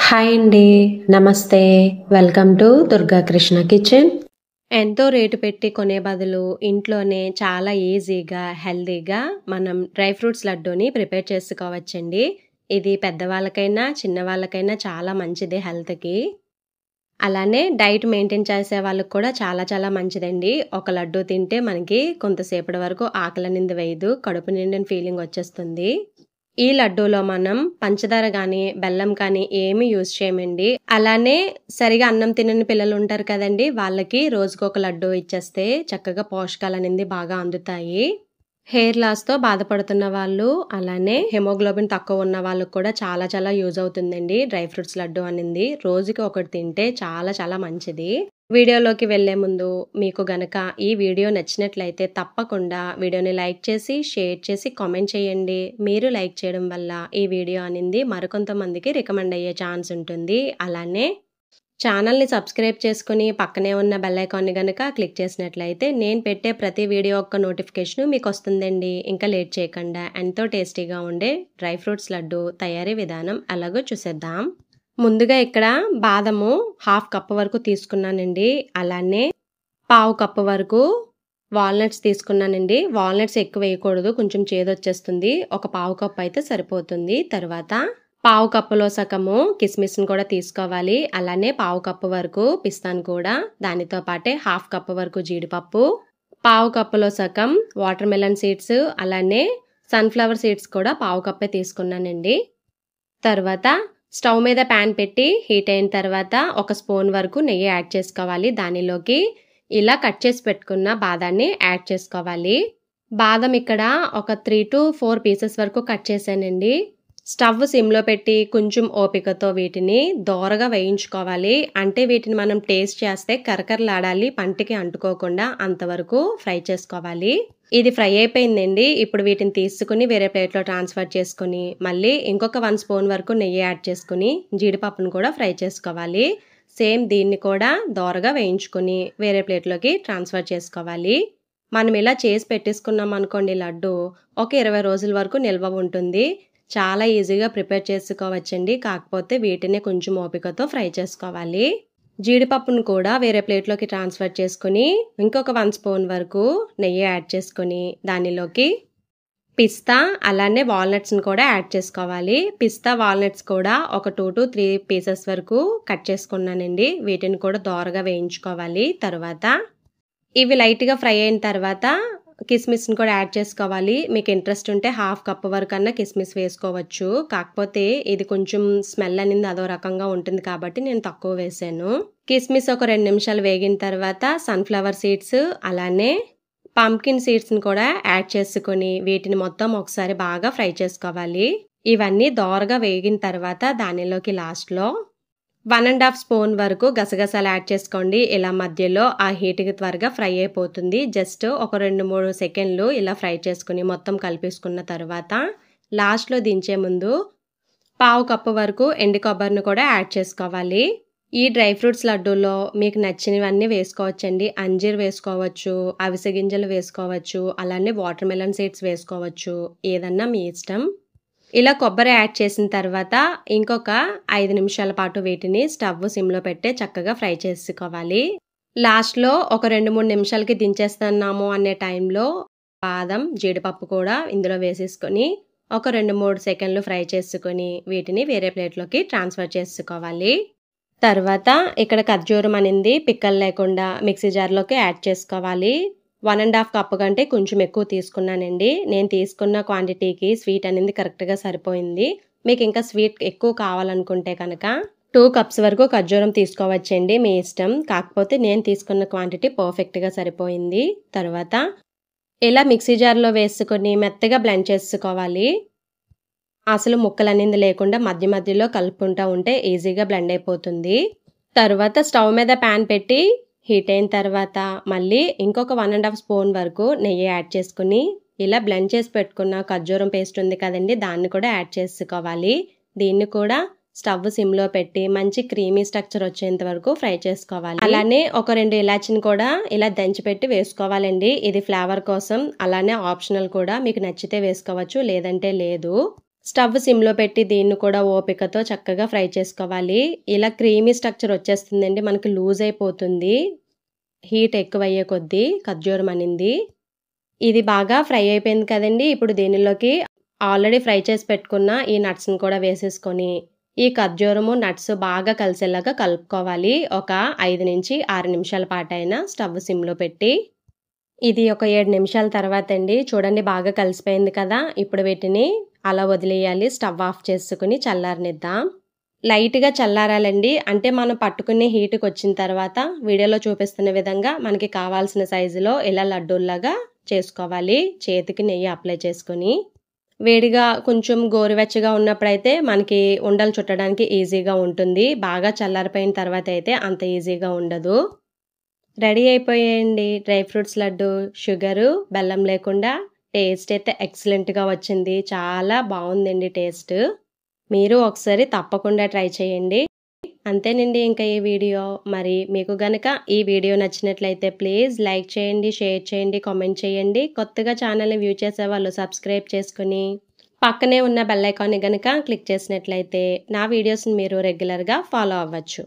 Hi అండి. నమస్తే. Welcome to Durga Krishna kitchen. ఎంతో రేటు పెట్టి కొనే బదులు ఇంట్లోనే చాలా ఈజీగా, హెల్తీగా మనం డ్రై ఫ్రూట్స్ లడ్డూని ప్రిపేర్ చేసుకోవచ్చండి. ఇది పెద్దవాళ్ళకైనా, చిన్నవాళ్ళకైనా చాలా మంచిది హెల్త్‌కి. అలానే డైట్ మెయింటైన్ చేసే వాళ్ళకి కూడా చాలా చాలా మంచిదండి. ఒక లడ్డూ తింటే మనకి కొంతసేపటి వరకు ఆకలనేది వేయదు. కడుపు నిండిన ఫీలింగ్ వచ్చేస్తుంది. ఈ లడ్డూలో మనం పంచదార గానీ, బెల్లం కానీ ఏమీ యూజ్ చేయమండి. అలానే సరిగా అన్నం తినని పిల్లలు ఉంటారు కదండీ! వాళ్ళకి రోజుకొక లడ్డూ ఇచ్చేస్తే చక్కగా పోషకాలనేది బాగా అందుతాయి. హెయిర్ లాస్‌తో బాధపడుతున్న వాళ్ళు, అలానే హిమోగ్లోబిన్ తక్కువ ఉన్న వాళ్ళకి కూడా చాలా చాలా యూజ్ అవుతుందండి డ్రై ఫ్రూట్స్ లడ్డూ అనింది. రోజుకి ఒకటి తింటే చాలా చాలా మంచిది. వీడియోలోకి వెళ్ళే ముందు మీకు గనక ఈ వీడియో నచ్చినట్లయితే తప్పకుండా వీడియోని లైక్ చేసి, షేర్ చేసి, కామెంట్ చేయండి. మీరు లైక్ చేయడం వల్ల ఈ వీడియో అనింది మరికొంతమందికి రికమెండ్ అయ్యే ఛాన్స్ ఉంటుంది. అలానే ఛానల్‌ని సబ్స్క్రైబ్ చేసుకొని పక్కనే ఉన్న బెల్ ఐకాన్‌ని గనక క్లిక్ చేసినట్లయితే నేను పెట్టే ప్రతి వీడియో యొక్క నోటిఫికేషను మీకొస్తుందండి. ఇంకా లేట్ చేయకుండా ఎంతో టేస్టీగా ఉండే డ్రై ఫ్రూట్స్ లడ్డూ తయారీ విధానం ఎలాగో చూసేద్దాం. ముందుగా ఇక్కడ బాదము 1/2 కప్ వరకు తీసుకున్నానండి. అలానే 1/4 కప్ వరకు వాల్నట్స్ తీసుకున్నానండి. వాల్నట్స్ ఎక్కువ వేయకూడదు, కొంచెం చేదొచ్చేస్తుంది. ఒక 1/4 కప్ అయితే సరిపోతుంది. తర్వాత 1/4 కప్పులో సగము కిస్మిస్‌ని కూడా తీసుకోవాలి. అలానే 1/4 కప్ వరకు పిస్తాను కూడా, దానితో పాటే 1/2 కప్ వరకు జీడిపప్పు, 1/4 కప్పులో సగం వాటర్ మెలన్ సీడ్స్, అలానే సన్‌ఫ్లవర్ సీడ్స్ కూడా 1/4 కప్పే తీసుకున్నానండి. తర్వాత స్టవ్ మీద ప్యాన్ పెట్టి హీట్ అయిన తర్వాత ఒక స్పూన్ వరకు నెయ్యి యాడ్ చేసుకోవాలి. దానిలోకి ఇలా కట్ చేసి పెట్టుకున్న బాదాన్ని యాడ్ చేసుకోవాలి. బాదం ఇక్కడ ఒక 3-4 పీసెస్ వరకు కట్ చేశానండి. స్టవ్ సిమ్‌లో పెట్టి కొంచెం ఓపికతో వీటిని దోరగా వేయించుకోవాలి. అంటే వీటిని మనం టేస్ట్ చేస్తే కరకరలాడాలి, పంటికి అంటుకోకుండా అంతవరకు ఫ్రై చేసుకోవాలి. ఇది ఫ్రై అయిపోయిందండి. ఇప్పుడు వీటిని తీసుకుని వేరే ప్లేట్‌లో ట్రాన్స్‌ఫర్ చేసుకొని, మళ్ళీ ఇంకొక 1 స్పూన్ వరకు నెయ్యి యాడ్ చేసుకొని, జీడిపప్పును కూడా ఫ్రై చేసుకోవాలి. సేమ్ దీన్ని కూడా దోరగా వేయించుకొని వేరే ప్లేట్‌లోకి ట్రాన్స్‌ఫర్ చేసుకోవాలి. మనం ఇలా చేసి పెట్టేసుకున్నాం అనుకోండి లడ్డు, ఒక 20 రోజుల వరకు నిల్వ ఉంటుంది. చాలా ఈజీగా ప్రిపేర్ చేసుకోవచ్చండి. కాకపోతే వీటిని కొంచెం ఓపికతో ఫ్రై చేసుకోవాలి. జీడిపప్పును కూడా వేరే ప్లేట్‌లోకి ట్రాన్స్‌ఫర్ చేసుకొని, ఇంకొక 1 స్పూన్ వరకు నెయ్యి యాడ్ చేసుకొని, దానిలోకి పిస్తా అలానే వాల్నట్స్‌ని కూడా యాడ్ చేసుకోవాలి. పిస్తా, వాల్నట్స్ కూడా ఒక 2-3 పీసెస్ వరకు కట్ చేసుకున్నానండి. వీటిని కూడా దోరగా వేయించుకోవాలి. తర్వాత ఇవి లైట్‌గా ఫ్రై అయిన తర్వాత కిస్మిస్‌ని కూడా యాడ్ చేసుకోవాలి. మీకు ఇంట్రెస్ట్ ఉంటే 1/2 కప్ వరకన్నా కిస్మిస్ వేసుకోవచ్చు. కాకపోతే ఇది కొంచెం స్మెల్ అనేది అదో రకంగా ఉంటుంది కాబట్టి నేను తక్కువ వేశాను. కిస్మిస్ ఒక 2 నిమిషాలు వేగిన తర్వాత సన్‌ఫ్లవర్ సీడ్స్, అలానే పంప్కిన్ సీడ్స్‌ని కూడా యాడ్ చేసుకొని వీటిని మొత్తం ఒకసారి బాగా ఫ్రై చేసుకోవాలి. ఇవన్నీ దోరగా వేగిన తర్వాత దానిలోకి లాస్ట్‌లో 1½ స్పూన్ వరకు గసగసాలు యాడ్ చేసుకోండి. ఇలా మధ్యలో ఆ హీట్‌కి త్వరగా ఫ్రై అయిపోతుంది. జస్ట్ ఒక 2-3 సెకండ్లు ఇలా ఫ్రై చేసుకొని మొత్తం కలిపేసుకున్న తర్వాత లాస్ట్‌లో దించే ముందు 1/4 కప్ వరకు ఎండు కొబ్బరిని కూడా యాడ్ చేసుకోవాలి. ఈ డ్రై ఫ్రూట్స్ లడ్డూలో మీకు నచ్చినవన్నీ వేసుకోవచ్చండి. అంజీర్ వేసుకోవచ్చు, అవిసె గింజలు వేసుకోవచ్చు, అలానే వాటర్ మెలన్ సీడ్స్ వేసుకోవచ్చు. ఏదన్నా మీ ఇష్టం. ఇలా కొబ్బరి యాడ్ చేసిన తర్వాత ఇంకొక 5 నిమిషాల పాటు వీటిని స్టవ్ సిమ్‌లో పెట్టే చక్కగా ఫ్రై చేసుకోవాలి. లాస్ట్‌లో ఒక 2-3 నిమిషాలకి దించేస్తున్నాము అనే టైంలో బాదం, జీడిపప్పు కూడా ఇందులో వేసేసుకొని ఒక 2-3 సెకండ్లు ఫ్రై చేసుకొని వీటిని వేరే ప్లేట్‌లోకి ట్రాన్స్‌ఫర్ చేసుకోవాలి. తర్వాత ఇక్కడ ఖర్జూరం అనింది పిక్కలు లేకుండా మిక్సీ జార్‌లోకి యాడ్ చేసుకోవాలి. 1½ కప్ కంటే కొంచెం ఎక్కువ తీసుకున్నానండి. నేను తీసుకున్న క్వాంటిటీకి స్వీట్ అనేది కరెక్ట్‌గా సరిపోయింది. మీకు ఇంకా స్వీట్ ఎక్కువ కావాలనుకుంటే కనుక 2 కప్స్ వరకు ఖర్జూరం తీసుకోవచ్చండి, మీ ఇష్టం. కాకపోతే నేను తీసుకున్న క్వాంటిటీ పర్ఫెక్ట్‌గా సరిపోయింది. తర్వాత ఇలా మిక్సీ జార్‌లో వేసుకొని మెత్తగా బ్లెండ్ చేసుకోవాలి. అసలు ముక్కలనేది లేకుండా మధ్య మధ్యలో కలుపుకుంటా ఉంటే ఈజీగా బ్లెండ్ అయిపోతుంది. తర్వాత స్టవ్ మీద ప్యాన్ పెట్టి హీట్ అయిన తర్వాత మళ్ళీ ఇంకొక 1½ స్పూన్ వరకు నెయ్యి యాడ్ చేసుకొని ఇలా బ్లెండ్ చేసి పెట్టుకున్న ఖర్జూరం పేస్ట్ ఉంది కదండి, దాన్ని కూడా యాడ్ చేసుకోవాలి. దీన్ని కూడా స్టవ్ సిమ్‌లో పెట్టి మంచి క్రీమీ స్ట్రక్చర్ వచ్చేంత వరకు ఫ్రై చేసుకోవాలి. అలానే ఒక 2 ఇలాచీని కూడా ఇలా దంచి పెట్టి వేసుకోవాలండి. ఇది ఫ్లేవర్ కోసం, అలానే ఆప్షనల్ కూడా, మీకు నచ్చితే వేసుకోవచ్చు, లేదంటే లేదు. స్టవ్ సిమ్‌లో పెట్టి దీన్ని కూడా ఓపికతో చక్కగా ఫ్రై చేసుకోవాలి. ఇలా క్రీమీ స్ట్రక్చర్ వచ్చేస్తుందండి. మనకి లూజ్ అయిపోతుంది. హీట్ ఎక్కువయ్యే కొద్దీ ఖర్జూరం అనింది. ఇది బాగా ఫ్రై అయిపోయింది కదండీ! ఇప్పుడు దీనిలోకి ఆల్రెడీ ఫ్రై చేసి పెట్టుకున్న ఈ నట్స్‌ని కూడా వేసేసుకొని, ఈ ఖర్జూరము, నట్స్ బాగా కలిసేలాగా కలుపుకోవాలి. ఒక 5-6 నిమిషాల పాటైనా స్టవ్ సిమ్‌లో పెట్టి. ఇది ఒక 7 నిమిషాల తర్వాతండి చూడండి బాగా కలిసిపోయింది కదా! ఇప్పుడు వీటిని అలా వదిలేయాలి. స్టవ్ ఆఫ్ చేసుకొని చల్లారనిద్దాం. లైట్‌గా చల్లారాలండి. అంటే మనం పట్టుకునే హీట్‌కొచ్చిన తర్వాత వీడియోలో చూపిస్తున్న విధంగా మనకి కావాల్సిన సైజులో ఇలా లడ్డూల్లాగా చేసుకోవాలి. చేతికి నెయ్యి అప్లై చేసుకొని. వేడిగా కొంచెం గోరువెచ్చగా ఉన్నప్పుడైతే మనకి ఉండలు చుట్టడానికి ఈజీగా ఉంటుంది. బాగా చల్లారిపోయిన తర్వాతైతే అంత ఈజీగా ఉండదు. రెడీ అయిపోయాయండి డ్రై ఫ్రూట్స్ లడ్డు. షుగరు, బెల్లం లేకుండా టేస్ట్ అయితే ఎక్సలెంట్‌గా వచ్చింది. చాలా బావుందండి టేస్ట్. మీరు ఒకసారి తప్పకుండా ట్రై చేయండి. అంతేనండి ఇంకా ఈ వీడియో. మరి మీకు గనక ఈ వీడియో నచ్చినట్లయితే ప్లీజ్ లైక్ చేయండి, షేర్ చేయండి, కామెంట్ చేయండి. కొత్తగా ఛానల్‌ని వ్యూ చేసేవాళ్ళు సబ్స్క్రైబ్ చేసుకొని, పక్కనే ఉన్న బెల్ ఐకాన్‌ని గనక క్లిక్ చేసినట్లయితే నా వీడియోస్‌ని మీరు రెగ్యులర్‌గా ఫాలో అవ్వచ్చు.